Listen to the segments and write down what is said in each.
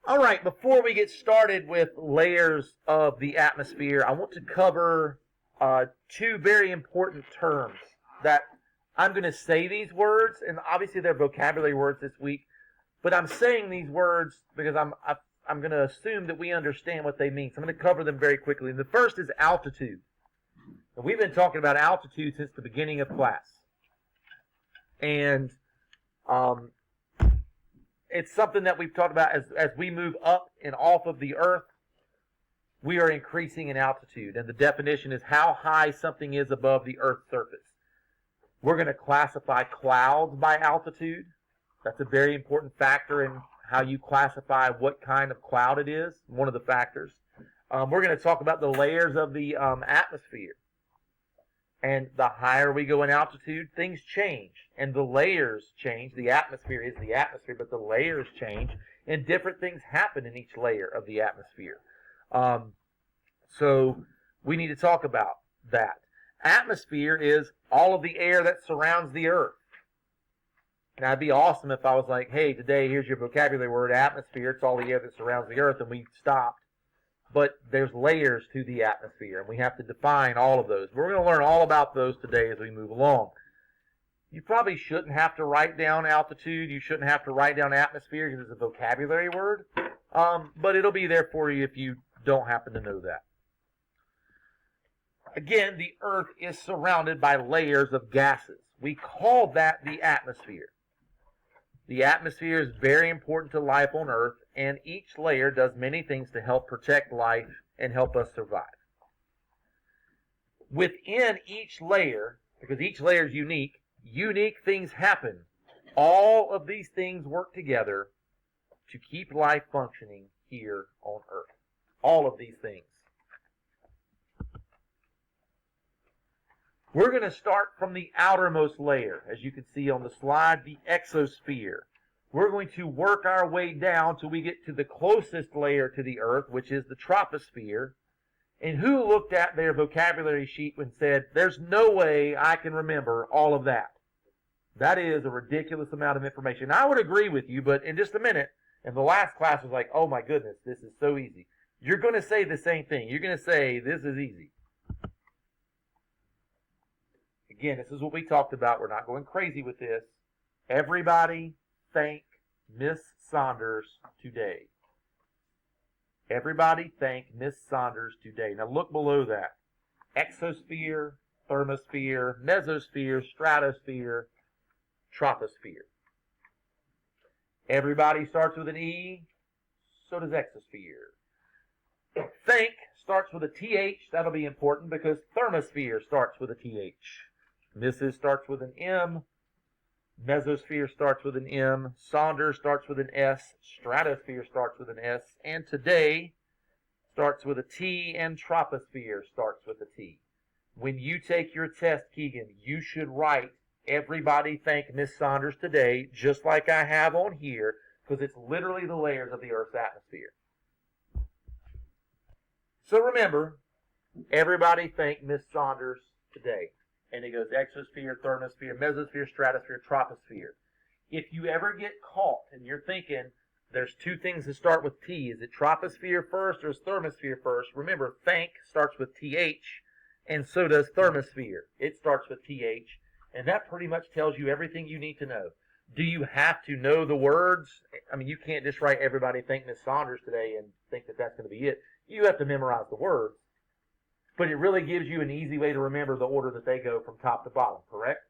All right, before we get started with layers of the atmosphere, I want to cover two very important terms that I'm going to say these words, and obviously they're vocabulary words this week, but I'm saying these words because I'm going to assume that we understand what they mean. So I'm going to cover them very quickly. And the first is altitude. And we've been talking about altitude since the beginning of class. And it's something that we've talked about as we move up and off of the Earth, we are increasing in altitude. And the definition is how high something is above the Earth's surface. We're going to classify clouds by altitude. That's a very important factor in how you classify what kind of cloud it is, one of the factors. We're going to talk about the layers of the atmosphere. And the higher we go in altitude, things change. And the layers change. The atmosphere is the atmosphere, but the layers change. And different things happen in each layer of the atmosphere. So we need to talk about that. Atmosphere is all of the air that surrounds the Earth. Now, it'd be awesome if I was like, hey, today, here's your vocabulary word, atmosphere. It's all the air that surrounds the Earth, and we stopped. But there's layers to the atmosphere, and we have to define all of those. We're going to learn all about those today as we move along. You probably shouldn't have to write down altitude. You shouldn't have to write down atmosphere because it's a vocabulary word. But it'll be there for you if you don't happen to know that. Again, the Earth is surrounded by layers of gases. We call that the atmosphere. The atmosphere is very important to life on Earth, and each layer does many things to help protect life and help us survive. Within each layer, because each layer is unique things happen. All of these things work together to keep life functioning here on Earth. All of these things. We're going to start from the outermost layer, as you can see on the slide, the exosphere. We're going to work our way down till we get to the closest layer to the Earth, which is the troposphere. And who looked at their vocabulary sheet and said, there's no way I can remember all of that? That is a ridiculous amount of information. I would agree with you, but in just a minute, and the last class was like, oh my goodness, this is so easy. You're going to say the same thing. You're going to say, this is easy. Again, this is what we talked about. We're not going crazy with this. Everybody thank Miss Saunders today. Everybody thank Miss Saunders today. Now look below that. Exosphere, thermosphere, mesosphere, stratosphere, troposphere. Everybody starts with an E, so does exosphere. Thank starts with a TH. That'll be important because thermosphere starts with a TH. Mrs. starts with an M. Mesosphere starts with an M. Saunders starts with an S. Stratosphere starts with an S. And today starts with a T. And troposphere starts with a T. When you take your test, Keegan, you should write, everybody thank Miss Saunders today, just like I have on here, because it's literally the layers of the Earth's atmosphere. So remember, everybody thank Miss Saunders today. And it goes exosphere, thermosphere, mesosphere, stratosphere, troposphere. If you ever get caught and you're thinking there's two things that start with T, is it troposphere first or is thermosphere first? Remember, thank starts with TH, and so does thermosphere. It starts with TH, and that pretty much tells you everything you need to know. Do you have to know the words? I mean, you can't just write everybody thank Miss Saunders today and think that that's going to be it. You have to memorize the words. But it really gives you an easy way to remember the order that they go from top to bottom, correct?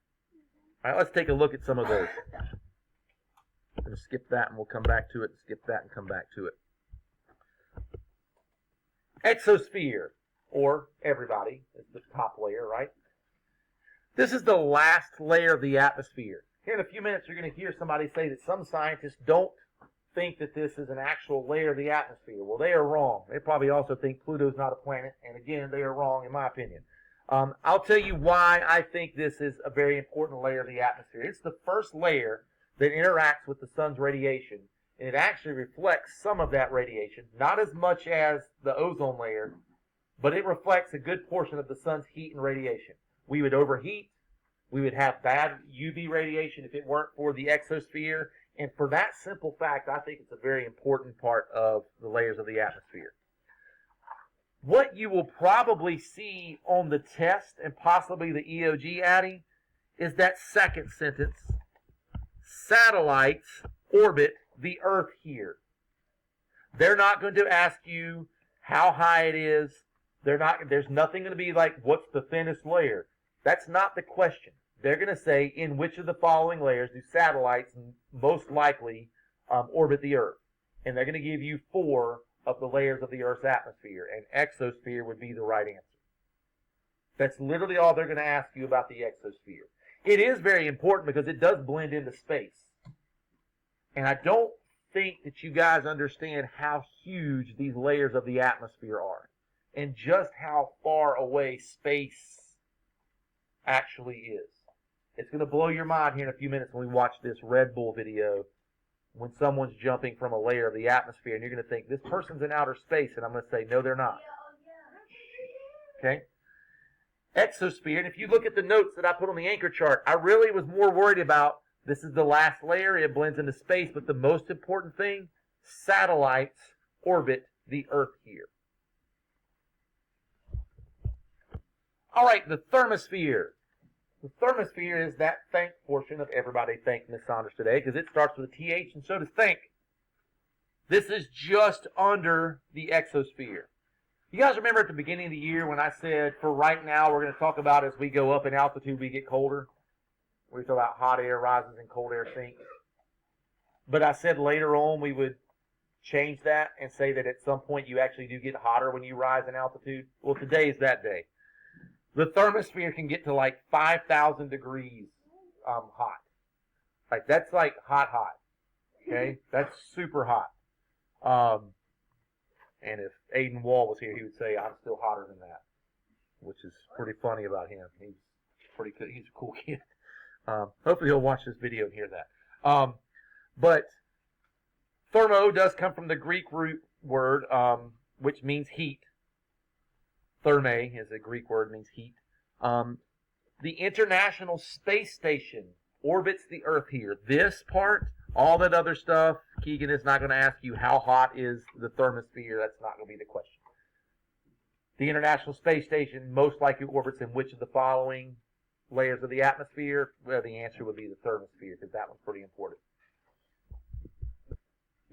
All right, let's take a look at some of those. I'm going to skip that and we'll come back to it, skip that and come back to it. Exosphere, or everybody, is the top layer, right? This is the last layer of the atmosphere. Here in a few minutes, you're going to hear somebody say that some scientists don't think that this is an actual layer of the atmosphere. Well, they are wrong. They probably also think Pluto's not a planet, and again, they are wrong in my opinion. I'll tell you why I think this is a very important layer of the atmosphere. It's the first layer that interacts with the sun's radiation, and it actually reflects some of that radiation, not as much as the ozone layer, but it reflects a good portion of the sun's heat and radiation. We would overheat. We would have bad UV radiation if it weren't for the exosphere, And for that simple fact, I think it's a very important part of the layers of the atmosphere. What you will probably see on the test and possibly the EOG, Addie, is that second sentence. Satellites orbit the Earth here. They're not going to ask you how high it is. There's nothing going to be like, what's the thinnest layer? That's not the question. They're going to say, in which of the following layers do satellites most likely orbit the Earth? And they're going to give you 4 of the layers of the Earth's atmosphere, and exosphere would be the right answer. That's literally all they're going to ask you about the exosphere. It is very important because it does blend into space. And I don't think that you guys understand how huge these layers of the atmosphere are and just how far away space actually is. It's going to blow your mind here in a few minutes when we watch this Red Bull video when someone's jumping from a layer of the atmosphere, and you're going to think, this person's in outer space, and I'm going to say, no, they're not. Okay? Exosphere, and if you look at the notes that I put on the anchor chart, I really was more worried about, this is the last layer, it blends into space, but the most important thing, satellites orbit the Earth here. All right, the thermosphere. The thermosphere is that thank portion of everybody thank Miss Saunders today, because it starts with a TH, and so does think. This is just under the exosphere. You guys remember at the beginning of the year when I said, for right now, we're going to talk about as we go up in altitude, we get colder? We talk about hot air rises and cold air sinks. But I said later on we would change that and say that at some point you actually do get hotter when you rise in altitude. Well, today is that day. The thermosphere can get to like 5,000 degrees hot. Like, that's like hot. Okay? That's super hot. And if Aiden Wall was here, he would say, I'm still hotter than that. Which is pretty funny about him. He's pretty good. He's a cool kid. Hopefully he'll watch this video and hear that. But thermo does come from the Greek root word, which means heat. Thermae is a Greek word, means heat. The International Space Station orbits the Earth here. This part, all that other stuff, Keegan is not going to ask you how hot is the thermosphere. That's not going to be the question. The International Space Station most likely orbits in which of the following layers of the atmosphere? Well, the answer would be the thermosphere, because that one's pretty important.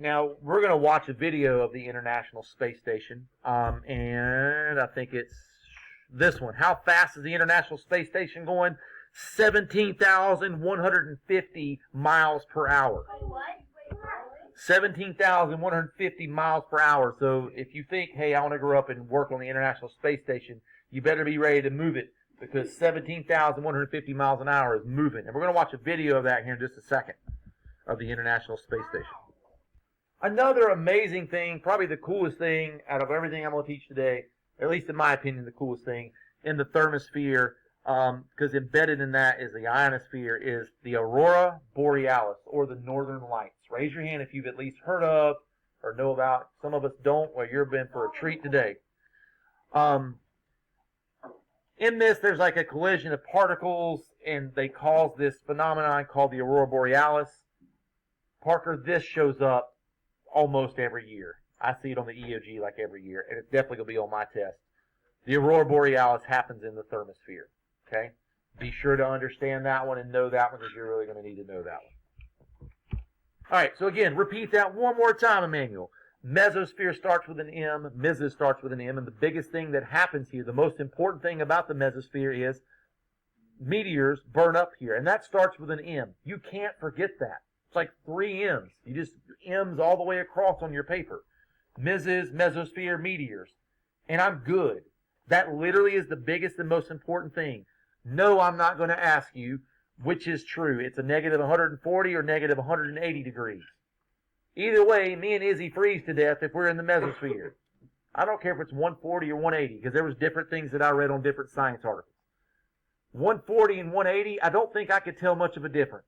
Now, we're going to watch a video of the International Space Station, and I think it's this one. How fast is the International Space Station going? 17,150 miles per hour. 17,150 miles per hour. So if you think, hey, I want to grow up and work on the International Space Station, you better be ready to move it, because 17,150 miles an hour is moving. And we're going to watch a video of that here in just a second, of the International Space Station. Another amazing thing, probably the coolest thing out of everything I'm going to teach today, at least in my opinion, the coolest thing in the thermosphere, because embedded in that is the ionosphere, is the Aurora Borealis, or the Northern Lights. Raise your hand if you've at least heard of or know about. Some of us don't. Well, you've been for a treat today. In this, there's like a collision of particles, and they cause this phenomenon called the Aurora Borealis. Parker, this shows up almost every year. I see it on the EOG like every year, and it's definitely going to be on my test. The Aurora Borealis happens in the thermosphere. Okay? Be sure to understand that one and know that one, because you're really going to need to know that one. All right, so again, repeat that one more time, Emmanuel. Mesosphere starts with an M, mesos starts with an M, and the biggest thing that happens here, the most important thing about the mesosphere is meteors burn up here, and that starts with an M. You can't forget that. It's like 3 M's. You just M's all the way across on your paper. Mesos, mesosphere, meteors. And I'm good. That literally is the biggest and most important thing. No, I'm not going to ask you which is true. It's a negative 140 or negative 180 degrees. Either way, me and Izzy freeze to death if we're in the mesosphere. I don't care if it's 140 or 180, because there was different things that I read on different science articles. 140 and 180, I don't think I could tell much of a difference.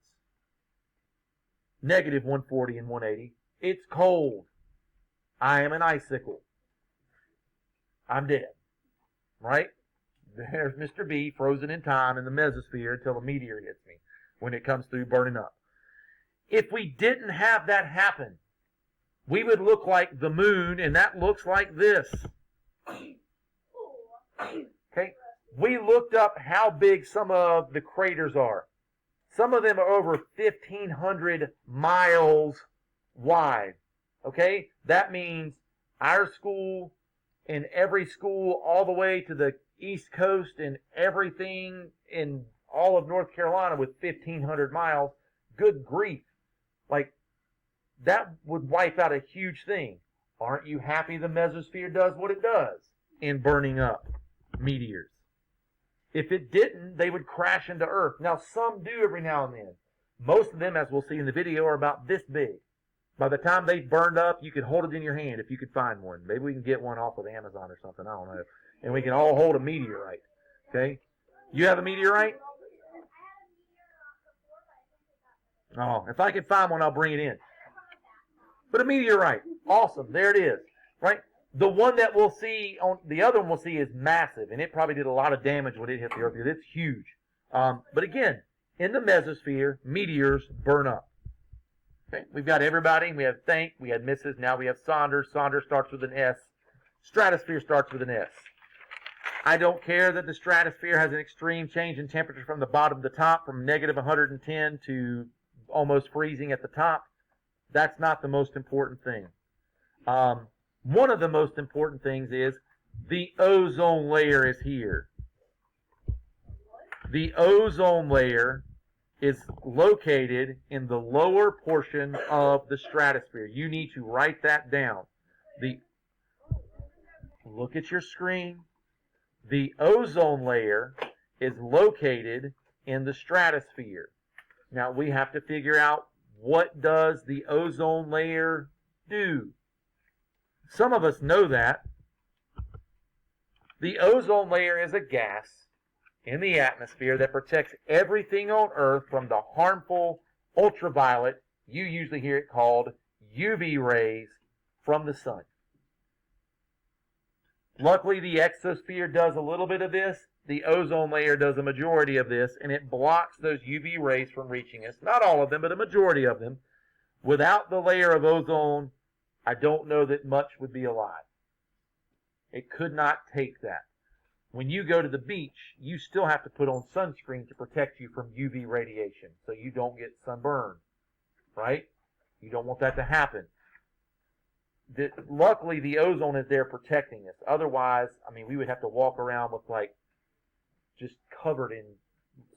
Negative 140 and 180. It's cold. I am an icicle. I'm dead. Right? There's Mr. B, frozen in time in the mesosphere until a meteor hits me when it comes through burning up. If we didn't have that happen, we would look like the moon, and that looks like this. Okay? We looked up how big some of the craters are. Some of them are over 1,500 miles wide. Okay? That means our school and every school all the way to the East Coast and everything in all of North Carolina with 1,500 miles. Good grief. Like, that would wipe out a huge thing. Aren't you happy the mesosphere does what it does in burning up meteors? If it didn't, they would crash into Earth. Now, some do every now and then. Most of them, as we'll see in the video, are about this big. By the time they burned up, you could hold it in your hand if you could find one. Maybe we can get one off of Amazon or something. I don't know. And we can all hold a meteorite. Okay? You have a meteorite? Oh, if I can find one, I'll bring it in. But a meteorite. Awesome. There it is. Right? The one that we'll see, the other one we'll see is massive, and it probably did a lot of damage when it hit the Earth, because it's huge. But again, in the mesosphere, meteors burn up. Okay, we've got everybody. We have Think, we had Mrs., now we have Saunders. Saunders starts with an S. Stratosphere starts with an S. I don't care that the stratosphere has an extreme change in temperature from the bottom to the top, from negative 110 to almost freezing at the top. That's not the most important thing. One of the most important things is the ozone layer is here. The ozone layer is located in the lower portion of the stratosphere. You need to write that down. Look at your screen. The ozone layer is located in the stratosphere. Now we have to figure out, what does the ozone layer do? Some of us know that. The ozone layer is a gas in the atmosphere that protects everything on Earth from the harmful ultraviolet, you usually hear it called UV rays, from the sun. Luckily, the exosphere does a little bit of this. The ozone layer does a majority of this, and it blocks those UV rays from reaching us. Not all of them, but a majority of them. Without the layer of ozone, I don't know that much would be alive. It could not take that. When you go to the beach, you still have to put on sunscreen to protect you from UV radiation so you don't get sunburned, right? You don't want that to happen. Luckily, the ozone is there protecting us. Otherwise, I mean, we would have to walk around with, like, just covered in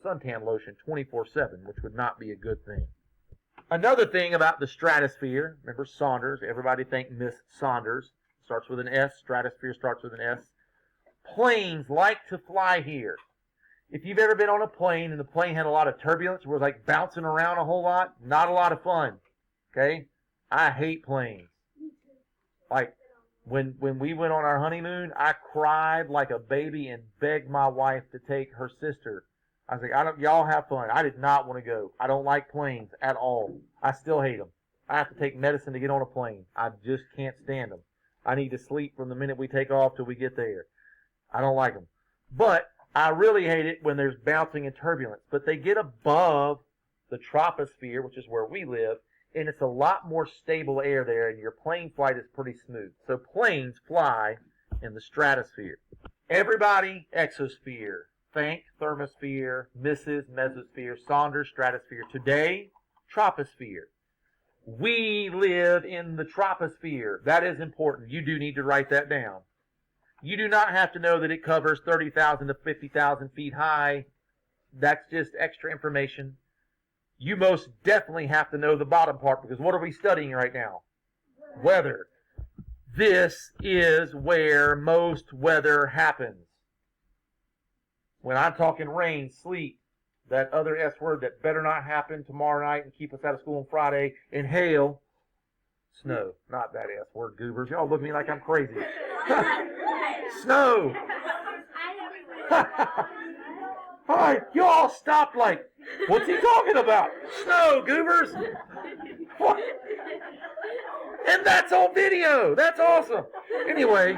suntan lotion 24/7, which would not be a good thing. Another thing about the stratosphere, remember Saunders, everybody think Miss Saunders, starts with an S, stratosphere starts with an S. Planes like to fly here. If you've ever been on a plane and the plane had a lot of turbulence, where it was like bouncing around a whole lot, not a lot of fun. Okay? I hate planes. Like, when we went on our honeymoon, I cried like a baby and begged my wife to take her sister. I was like, y'all have fun. I did not want to go. I don't like planes at all. I still hate them. I have to take medicine to get on a plane. I just can't stand them. I need to sleep from the minute we take off till we get there. I don't like them. But I really hate it when there's bouncing and turbulence. But they get above the troposphere, which is where we live, and it's a lot more stable air there, and your plane flight is pretty smooth. So planes fly in the stratosphere. Everybody, exosphere. Think, thermosphere, Mrs., mesosphere, Saunders, stratosphere. Today, troposphere. We live in the troposphere. That is important. You do need to write that down. You do not have to know that it covers 30,000 to 50,000 feet high. That's just extra information. You most definitely have to know the bottom part, because what are we studying right now? Weather. This is where most weather happens. When I'm talking rain, sleet, that other S word that better not happen tomorrow night and keep us out of school on Friday, and hail, snow. Not that S word, goobers. Y'all look at me like I'm crazy. Snow. All right, y'all stopped like, what's he talking about? Snow, goobers. What? And that's on video. That's awesome. Anyway,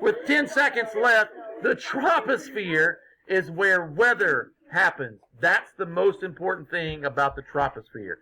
with 10 seconds left, the troposphere is where weather happens. That's the most important thing about the troposphere.